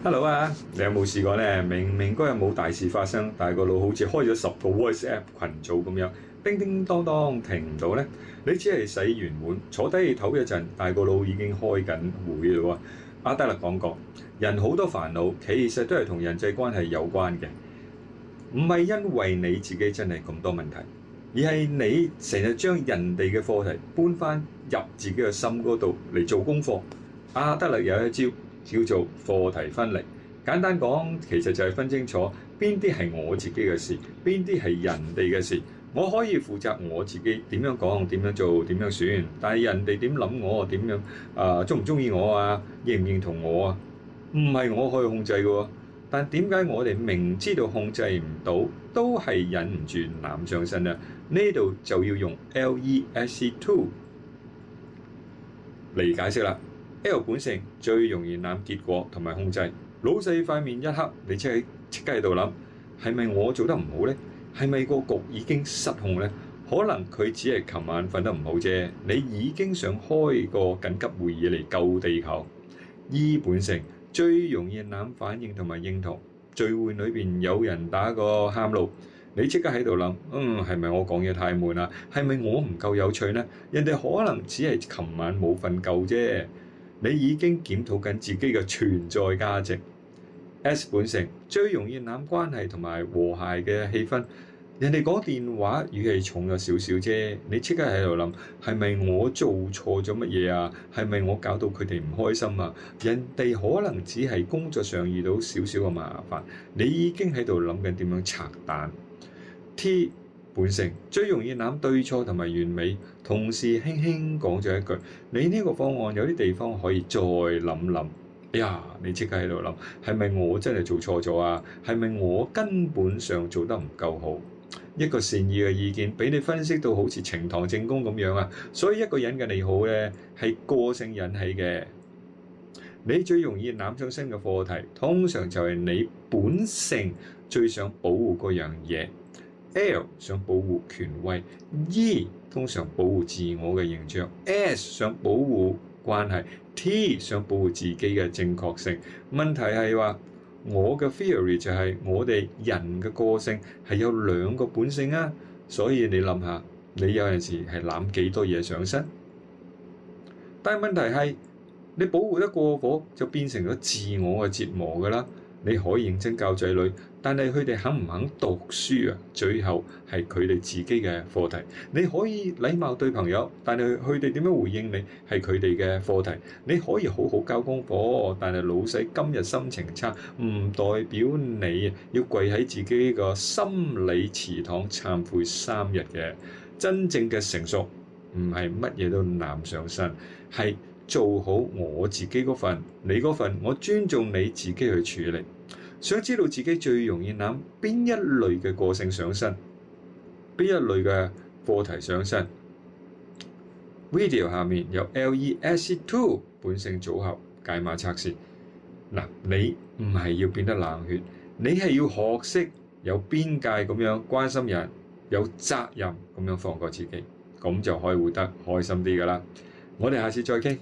Hello 啊，你有冇試過呢？明明嗰日冇大事發生，但係個腦好似開咗10個 WhatsApp 群組咁樣，叮叮當當停唔到呢？你只係洗完碗，坐低唞一陣，但係個腦已經開緊會嘞喎。阿德勒講過，人好多煩惱，其實都係同人際關係有關嘅，唔係因為你自己真係咁多問題，而係你成日將人哋嘅課題搬翻入自己嘅心嗰度嚟做功課。阿德勒有一招，叫做課題分離。簡單講，其實就係分清楚邊啲係我自己嘅事，邊啲係人哋嘅事。我可以負責我自己點樣講、點樣做、點樣選，但係人哋點諗我、點樣鍾唔鍾意我啊、認唔認同我啊，唔係我可以控制嘅喎。但點解我哋明知道控制唔到，都係忍唔住攬上身啊？呢度就要用 LESC2 嚟解釋啦。L 本性最容易攬結果同埋控制。老細塊面一黑，你即刻喺度諗，係咪我做得唔好呢？係咪個局已經失控呢？可能佢只係琴晚瞓得唔好啫，你已經想開個緊急會議嚟救地球。E 本性最容易攬反應同埋認同。聚會裏邊有人打個喊路，你即刻喺度諗，係咪我講嘢太悶啦？係咪我唔夠有趣呢？人哋可能只係琴晚冇瞓夠啫。你已經檢討緊自己嘅存在價值。S 本性最容易攬關係同埋和諧嘅氣氛。人哋講電話語氣重咗少少啫，你即刻喺度諗，係咪我做錯咗乜嘢啊？係咪我搞到佢哋唔開心啊？人哋可能只係工作上遇到少少嘅麻煩，你已經喺度諗緊點樣拆彈。T 本性最容易攬對錯同埋完美，同事輕輕講咗一句，你呢個方案有啲地方可以再諗諗。哎呀，你即刻喺度諗，係咪我真係做錯咗啊？係咪我根本上做得唔夠好？一個善意嘅意見俾你分析到好似呈堂證供咁樣啊！所以一個人嘅你好呢，係個性引起嘅。你最容易攬上身嘅課題，通常就係你本性最想保護嗰樣嘢。L 想保護權威，E 通常保護自我嘅形象，S 想保護關係， T 想保護自己嘅正確性。問題係話，我嘅 theory 就係我哋人嘅個性係有2個本性啊，所以你諗下，你有陣時係攬幾多嘢上身？但係問題係，你保護得過火就變成咗自我嘅折磨㗎啦。你可以認真教仔女，但係佢哋肯唔肯讀書啊？最後係佢哋自己嘅課題。你可以禮貌對朋友，但係佢哋點樣回應你係佢哋嘅課題。你可以好好交功課，但係老細今日心情差，唔代表你要跪喺自己個心理祠堂懺悔3日嘅。真正嘅成熟唔係乜嘢都攬上身，係做好我自己嗰份，你嗰份，我尊重你自己去處理。想知道自己最容易攬邊一類嘅個性上身，邊一類嘅課題上身？ Video 下面有 LESC2 本性組合解碼測試。嗱，你唔係要變得冷血，你係要學識有邊界咁樣關心人，有責任咁樣放過自己，咁就可以活得開心啲㗎喇。我哋下次再傾。